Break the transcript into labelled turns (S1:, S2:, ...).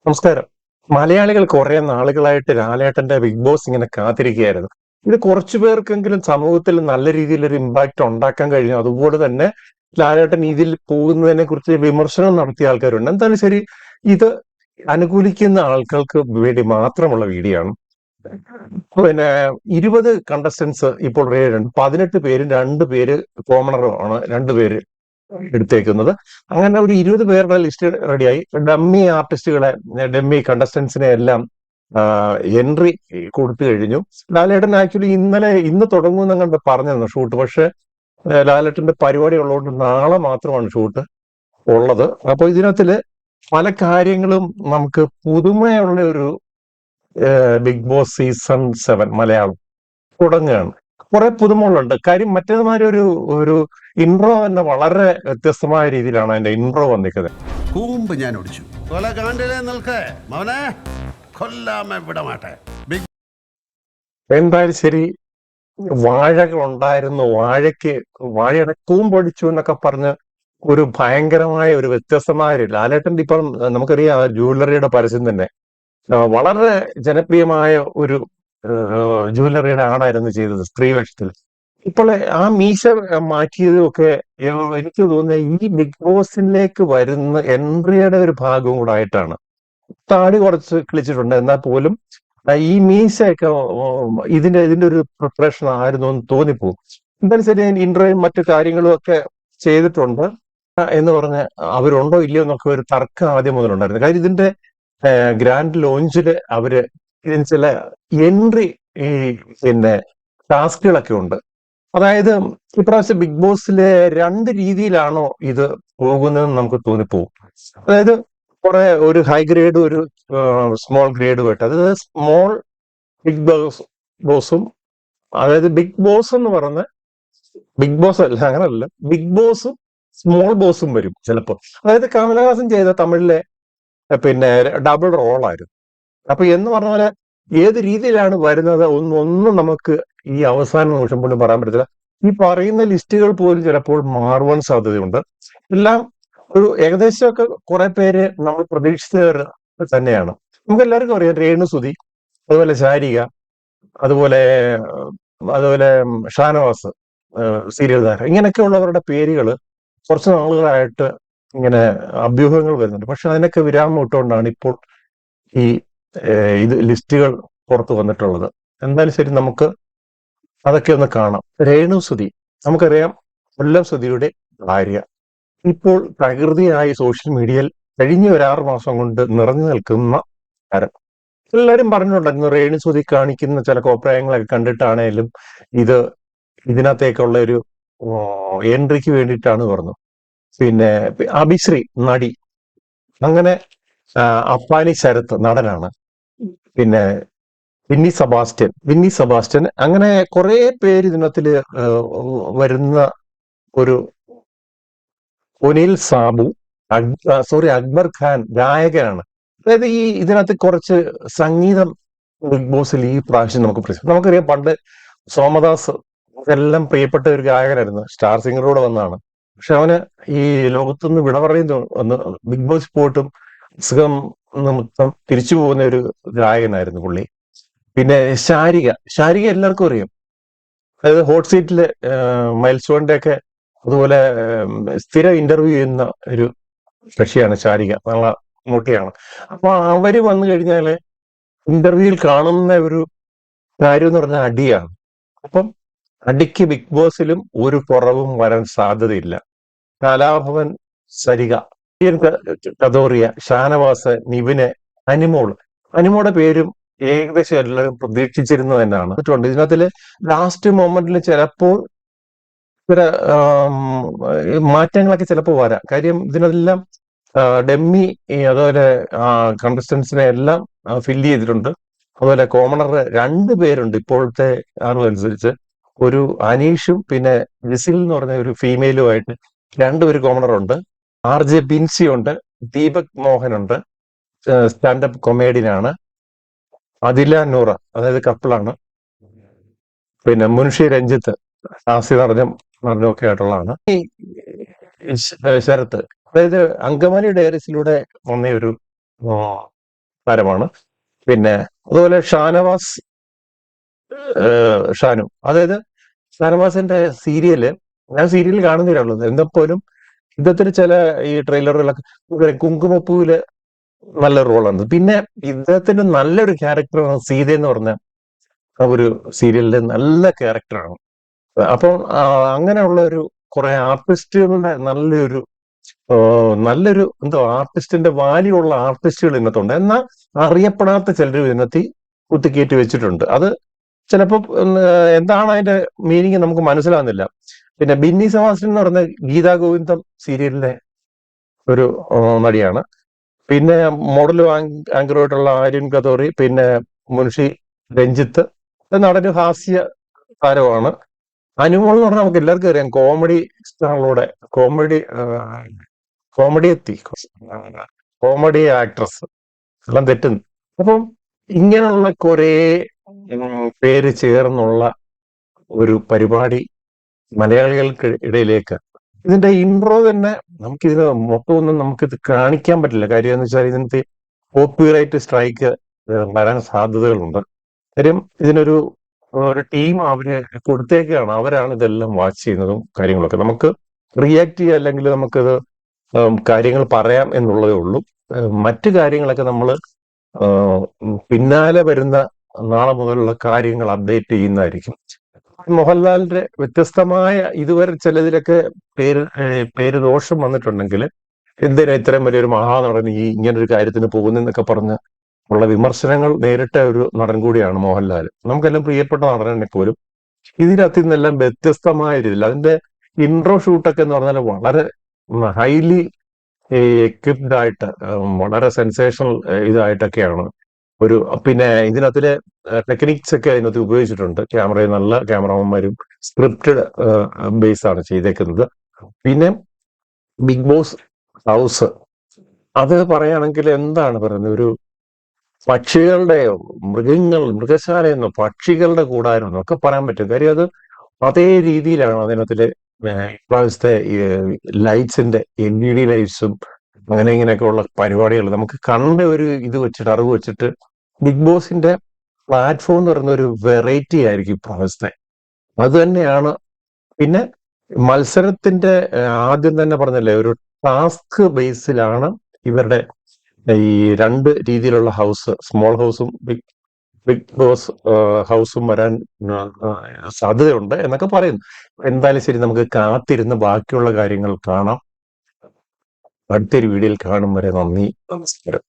S1: നമസ്കാരം. മലയാളികൾ കുറെ നാളുകളായിട്ട് ലാലേട്ടന്റെ ബിഗ് ബോസ് ഇങ്ങനെ കാത്തിരിക്കുകയായിരുന്നു. ഇത് കുറച്ചു പേർക്കെങ്കിലും സമൂഹത്തിൽ നല്ല രീതിയിൽ ഒരു ഇമ്പാക്ട് ഉണ്ടാക്കാൻ കഴിഞ്ഞു. അതുപോലെ തന്നെ ലാലേട്ടൻ ഇതിൽ പോകുന്നതിനെ കുറിച്ച് വിമർശനം നടത്തിയ ആൾക്കാരുണ്ട്. എന്തായാലും ശരി, ഇത് അനുകൂലിക്കുന്ന ആൾക്കാർക്ക് വേണ്ടി മാത്രമുള്ള വീഡിയോ ആണ്. പിന്നെ 20 കണ്ടസ്റ്റൻസ് ഇപ്പോൾ റെഡിയുണ്ട്. 18 പേരും 2 പേര് കോമണറുമാണ്, 2 പേര് എടുത്തേക്കുന്നത്. അങ്ങനെ ഒരു 20 പേരുടെ ലിസ്റ്റ് റെഡിയായി. ഡമ്മി ആർട്ടിസ്റ്റുകളെ, ഡമ്മി കണ്ടസ്റ്റൻസിനെ എല്ലാം എൻട്രി കൊടുത്തു കഴിഞ്ഞു. ലാലേട്ടൻ ആക്ച്വലി ഇന്ന് തുടങ്ങുമെന്ന് കണ്ട് പറഞ്ഞിരുന്നു ഷൂട്ട്. പക്ഷെ ലാലേട്ടന്റെ പരിപാടി ഉള്ളതുകൊണ്ട് നാളെ മാത്രമാണ് ഷൂട്ട് ഉള്ളത്. അപ്പൊ ഇതിനകത്തില് പല കാര്യങ്ങളും നമുക്ക് പുതുമയുള്ള ഒരു ബിഗ് ബോസ് സീസൺ 7 മലയാളം തുടങ്ങുകയാണ്. കുറെ പുതുമകളുണ്ട്. കാര്യം മറ്റേതുമാതിരി ഒരു ഒരു ഇൻട്രോ തന്നെ വളരെ വ്യത്യസ്തമായ രീതിയിലാണ് അതിന്റെ ഇൻട്രോ വന്നിരിക്കുന്നത്.
S2: കൂമ്പ് ഞാൻ ഒടിച്ചു കൊല കാണ്ടിലെ നിൽക്കേ മവനെ കൊല്ലാമെ വിടമാട്ടെ.
S1: എന്തായാലും ശരി, വാഴകൾ ഉണ്ടായിരുന്നു, വാഴയുടെ കൂമ്പൊടിച്ചു എന്നൊക്കെ പറഞ്ഞ് ഒരു ഭയങ്കരമായ ഒരു വ്യത്യസ്തമായ ലാലേട്ടന്റെ ഇപ്പം നമുക്കറിയാം ജ്വല്ലറിയുടെ പരസ്യം തന്നെ വളരെ ജനപ്രിയമായ ഒരു ജ്വല്ലറിയുടെ ആടായിരുന്നു ചെയ്തത് സ്ത്രീ വേഷത്തിൽ. ഇപ്പോൾ ആ മീശ മാറ്റിയതും ഒക്കെ എനിക്ക് തോന്നുന്നത് ഈ ബിഗ് ബോസിലേക്ക് വരുന്ന എൻട്രിയുടെ ഒരു ഭാഗവും കൂടെ ആയിട്ടാണ്. താടി കുറച്ച് കിളിച്ചിട്ടുണ്ട്, എന്നാൽ പോലും ഈ മീശയൊക്കെ ഇതിന്റെ ഒരു പ്രിപ്പറേഷൻ ആയിരുന്നു എന്ന് തോന്നിപ്പോകും. എന്തായാലും ശരി, ഇൻട്രോയും മറ്റു കാര്യങ്ങളും ഒക്കെ ചെയ്തിട്ടുണ്ട് എന്ന് പറഞ്ഞ് അവരുണ്ടോ ഇല്ലയോ എന്നൊക്കെ ഒരു തർക്കം ആദ്യം മുതലുണ്ടായിരുന്നു. കാര്യം ഇതിന്റെ ഗ്രാൻഡ് ലോഞ്ചില് ഇതിന് ചില എൻട്രി ഈ പിന്നെ ടാസ്കുകളൊക്കെ ഉണ്ട്. അതായത് ഇപ്രാവശ്യം ബിഗ് ബോസിലെ 2 രീതിയിലാണോ ഇത് പോകുന്നതെന്ന് നമുക്ക് തോന്നിപ്പോകും. അതായത് ഒരു ഹൈ ഗ്രേഡും ഒരു സ്മോൾ ഗ്രേഡും ആയിട്ട്. അതായത് സ്മോൾ ബിഗ് ബോസും, അതായത് ബിഗ് ബോസ് എന്ന് പറഞ്ഞ ബിഗ് ബോസ് അല്ല, അങ്ങനല്ല, ബിഗ് ബോസും സ്മോൾ ബോസും വരും ചിലപ്പോൾ. അതായത് കമലഹാസൻ ചെയ്ത തമിഴിലെ പിന്നെ ഡബിൾ റോളായിരുന്നു. അപ്പൊ എന്ന് പറഞ്ഞ പോലെ ഏത് രീതിയിലാണ് വരുന്നത് ഒന്നും നമുക്ക് ഈ അവസാന നിമിഷം പോലും പറയാൻ പറ്റത്തില്ല. ഈ പറയുന്ന ലിസ്റ്റുകൾ പോലും ചിലപ്പോൾ മാറുവാൻ സാധ്യതയുണ്ട്. എല്ലാം ഒരു ഏകദേശമൊക്കെ കുറെ പേര് നമ്മൾ പ്രതീക്ഷിച്ചവർ തന്നെയാണ്. നമുക്ക് എല്ലാവർക്കും അറിയാം രേണുസുതി, അതുപോലെ ശാരിക, അതുപോലെ അതുപോലെ ഷാനവാസ്, സീരിയൽ താരം, ഇങ്ങനെയൊക്കെ ഉള്ളവരുടെ പേരുകൾ കുറച്ച് നാളുകളായിട്ട് ഇങ്ങനെ അഭ്യൂഹങ്ങൾ വരുന്നുണ്ട്. പക്ഷെ അതിനൊക്കെ വിരാമം ഇട്ടുകൊണ്ടാണ് ഇപ്പോൾ ഈ ഇത് ലിസ്റ്റുകൾ പുറത്തു വന്നിട്ടുള്ളത്. എന്തായാലും ശരി, നമുക്ക് അതൊക്കെ ഒന്ന് കാണാം. രേണുസുതി നമുക്കറിയാം, കൊല്ലം സുധിയുടെ ഭാര്യ. ഇപ്പോൾ പ്രകൃതിയായി സോഷ്യൽ മീഡിയയിൽ കഴിഞ്ഞ ഒരു 6 മാസം കൊണ്ട് നിറഞ്ഞു നിൽക്കുന്ന താരം. എല്ലാവരും പറഞ്ഞിട്ടുണ്ടായിരുന്നു രേണുസുതി കാണിക്കുന്ന ചില കോപ്രായങ്ങളൊക്കെ കണ്ടിട്ടാണേലും ഇത് ഇതിനകത്തേക്കുള്ള ഒരു എൻട്രിക്ക് വേണ്ടിയിട്ടാണ് പറഞ്ഞു. പിന്നെ അഭിശ്രീ നടി, അങ്ങനെ അപ്പാനി ശരത്ത് നടനാണ്, പിന്നെ വിന്നി സെബാസ്റ്റ്യൻ, അങ്ങനെ കുറെ പേര് ഇതിനകത്തില് വരുന്ന ഒരു ഒനിൽ സാബു, അക്ബർ ഖാൻ ഗായകനാണ്. അതായത് ഇതിനകത്ത് കുറച്ച് സംഗീതം ബിഗ് ബോസിൽ ഈ പ്രാവശ്യം നമുക്കറിയാം. പണ്ട് സോമദാസ് എല്ലാം പ്രിയപ്പെട്ട ഒരു ഗായകനായിരുന്നു, സ്റ്റാർ സിംഗറോട് വന്നതാണ്. പക്ഷെ അവന് ഈ ലോകത്തുനിന്ന് വിട പറയുന്നു ഒന്ന് ബിഗ് ബോസ് പോയിട്ടും അസുഖം നിമിത്തം തിരിച്ചു പോകുന്ന ഒരു ഗായകനായിരുന്നു പുള്ളി. പിന്നെ ശാരിക എല്ലാവർക്കും അറിയാം. അതായത് ഹോട്ട് സീറ്റില് മൈൽസ്റ്റോണിന്റെ ഒക്കെ അതുപോലെ സ്ഥിരം ഇന്റർവ്യൂ ചെയ്യുന്ന ഒരു കക്ഷിയാണ് ശാരിക, നല്ല മുട്ടിയാണ്. അപ്പൊ അവര് വന്നു കഴിഞ്ഞാല് ഇന്റർവ്യൂവിൽ കാണുന്ന ഒരു കാര്യം എന്ന് പറഞ്ഞാൽ അടിയാണ്. അപ്പം അടിക്ക് ബിഗ് ബോസിലും ഒരു കുറവും വരാൻ സാധ്യതയില്ല. കലാഭവൻ, സരിക, കദോറിയ, ഷാനവാസ്, നിവിന്, അനിമോളുടെ പേരും ഏകദേശം എല്ലാവരും പ്രതീക്ഷിച്ചിരുന്നത് തന്നെയാണ്. ഇതിനകത്തില് ലാസ്റ്റ് മൊമെന്റിൽ ചിലപ്പോൾ ചില മാറ്റങ്ങളൊക്കെ ചിലപ്പോൾ വരാം. കാര്യം ഇതിനെല്ലാം ഡെമ്മി അതുപോലെ കണ്ടസ്റ്റൻസിനെ എല്ലാം ഫില്ല് ചെയ്തിട്ടുണ്ട്. അതുപോലെ കോമണർ 2 പേരുണ്ട് ഇപ്പോഴത്തെ അറിവനുസരിച്ച്. ഒരു അനീഷും പിന്നെ ജിസിൽ എന്ന് പറഞ്ഞ ഒരു ഫീമെയിലുമായിട്ട് 2 പേര് കോമണറുണ്ട്. RJ ബിൻസി ഉണ്ട്, ദീപക് മോഹൻ ഉണ്ട്, സ്റ്റാൻഡപ്പ് കൊമേഡിയനാണ്. അതില നൂറ, അതായത് കപ്പിളാണ്. പിന്നെ മുൻഷി രഞ്ജിത്ത്, ഹാസ്യ നടനൊക്കെ ആയിട്ടുള്ളതാണ്. ഈ ശരത്ത്, അതായത് അങ്കമാലി ഡയറീസിലൂടെ വന്ന ഒരു താരമാണ്. പിന്നെ അതുപോലെ ഷാനു, അതായത് ഷാനവാസിന്റെ സീരിയല്, ഞാൻ സീരിയൽ കാണുന്നില്ലുള്ളത് എന്തെപ്പോലും ഇദ്ദേഹത്തിന് ചില ഈ ട്രെയിലറുകളൊക്കെ കുങ്കുമപ്പൂവില് നല്ല റോളാണ്. പിന്നെ ഇദ്ദേഹത്തിന്റെ നല്ലൊരു ക്യാരക്ടറാണ് സീത എന്ന് പറഞ്ഞ ആ ഒരു സീരിയലിലെ നല്ല ക്യാരക്ടറാണ്. അപ്പോൾ അങ്ങനെയുള്ള ഒരു കുറെ ആർട്ടിസ്റ്റുകളുടെ നല്ലൊരു എന്തോ ആർട്ടിസ്റ്റിന്റെ വാല്യൂ ഉള്ള ആർട്ടിസ്റ്റുകൾ ഇന്നത്തുണ്ട്. എന്നാൽ അറിയപ്പെടാത്ത ചിലർ ഇന്നത്തിൽ കുത്തിക്കയറ്റി വെച്ചിട്ടുണ്ട്. അത് ചിലപ്പോൾ എന്താണ് അതിന്റെ മീനിങ് നമുക്ക് മനസ്സിലാകുന്നില്ല. പിന്നെ ബിന്നി സെബാസ്റ്റ്യൻ എന്ന് പറഞ്ഞ ഗീതാ ഗോവിന്ദം സീരിയലിലെ ഒരു നടിയാണ്. പിന്നെ മോഡലും ആങ്കറുമായിട്ടുള്ള ആര്യൻ കതോറി, പിന്നെ മുൻഷി രഞ്ജിത്ത്, നടന് ഹാസ്യ താരമാണ്. അനുമോൾ എന്ന് പറഞ്ഞാൽ നമുക്ക് എല്ലാവർക്കും അറിയാം, കോമഡി സ്റ്റാറിലൂടെ കോമഡി എത്തി, കോമഡി ആക്ട്രസ് എല്ലാം തെറ്റുന്നു. അപ്പം ഇങ്ങനെയുള്ള കുറെ പേര് ചേർന്നുള്ള ഒരു പരിപാടി മലയാളികൾക്ക് ഇടയിലേക്ക്, ഇതിന്റെ ഇൻട്രോ തന്നെ നമുക്കിതിന് മൊത്തമൊന്നും നമുക്കിത് കാണിക്കാൻ പറ്റില്ല. കാര്യം എന്ന് വെച്ചാൽ ഇതിനകത്ത് കോപ്പിറൈറ്റ് സ്ട്രൈക്ക് വരാൻ സാധ്യതകളുണ്ട്. കാര്യം ഇതിനൊരു ടീം അവര് കൊടുത്തേക്കാണ്, അവരാണ് ഇതെല്ലാം വാച്ച് ചെയ്യുന്നതും കാര്യങ്ങളൊക്കെ. നമുക്ക് റിയാക്ട് ചെയ്യുക അല്ലെങ്കിൽ നമുക്കിത് കാര്യങ്ങൾ പറയാം എന്നുള്ളതേ ഉള്ളൂ. മറ്റു കാര്യങ്ങളൊക്കെ നമ്മൾ പിന്നാലെ വരുന്ന നാളെ മുതലുള്ള കാര്യങ്ങൾ അപ്ഡേറ്റ് ചെയ്യുന്നതായിരിക്കും. മോഹൻലാലിന്റെ വ്യത്യസ്തമായ ഇതുവരെ ചിലതിലൊക്കെ പേര് ദോഷം വന്നിട്ടുണ്ടെങ്കിൽ, എന്തിനാ ഇത്രയും വലിയൊരു മഹാനടൻ ഈ ഇങ്ങനൊരു കാര്യത്തിന് പോകുന്നതെന്നൊക്കെ പറഞ്ഞ് ഉള്ള വിമർശനങ്ങൾ നേരിട്ട ഒരു നടൻ കൂടിയാണ് മോഹൻലാൽ. നമുക്കെല്ലാം പ്രിയപ്പെട്ട നടനെ പോലും ഇതിനകത്ത് നിന്നെല്ലാം വ്യത്യസ്തമായ രീതിയിൽ അതിന്റെ ഇൻട്രോ ഷൂട്ടൊക്കെ എന്ന് പറഞ്ഞാൽ വളരെ ഹൈലി എക്വിപ്ഡ് ആയിട്ട്, വളരെ സെൻസേഷണൽ ഇതായിട്ടൊക്കെയാണ് ഒരു. പിന്നെ ഇതിനകത്തിലെ ടെക്നിക്സ് ഒക്കെ അതിനകത്ത് ഉപയോഗിച്ചിട്ടുണ്ട്. നല്ല ക്യാമറമാന്മാരും സ്ക്രിപ്റ്റഡ് ബേസ് ആണ് ചെയ്തേക്കുന്നത്. പിന്നെ ബിഗ് ബോസ് ഹൗസ്, അത് പറയുകയാണെങ്കിൽ എന്താണ് പറയുന്നത്, ഒരു പക്ഷികളുടെ മൃഗശാലയെന്നോ പക്ഷികളുടെ കൂടാരമെന്നോ ഒക്കെ പറയാൻ പറ്റും. കാര്യം അത് അതേ രീതിയിലാണ് അതിനകത്തില് ഇപ്രാവശ്യത്തെ ലൈറ്റ്സിന്റെ LED ലൈറ്റ്സും അങ്ങനെ ഇങ്ങനെയൊക്കെ ഉള്ള പരിപാടികൾ നമുക്ക് കണ്ട ഒരു ഇത് വെച്ചിട്ട്, അറിവ് വെച്ചിട്ട് ബിഗ് ബോസിന്റെ പ്ലാറ്റ്ഫോം എന്ന് പറയുന്ന ഒരു വെറൈറ്റി ആയിരിക്കും ഇപ്രാവശ്യത്തെ. അത് തന്നെയാണ്. പിന്നെ മത്സരത്തിന്റെ ആദ്യം തന്നെ പറഞ്ഞല്ലേ, ഒരു ടാസ്ക് ബേസിലാണ് ഇവരുടെ ഈ രണ്ട് രീതിയിലുള്ള ഹൗസ്, സ്മോൾ ഹൗസും ബിഗ് ബോസ് ഹൗസും വരാൻ സാധ്യതയുണ്ട് എന്നൊക്കെ പറയുന്നു. എന്തായാലും ശരി, നമുക്ക് കാത്തിരുന്ന് ബാക്കിയുള്ള കാര്യങ്ങൾ കാണാം. അടുത്തൊരു വീഡിയോയിൽ കാണും വരെ നന്ദി, നമസ്കാരം.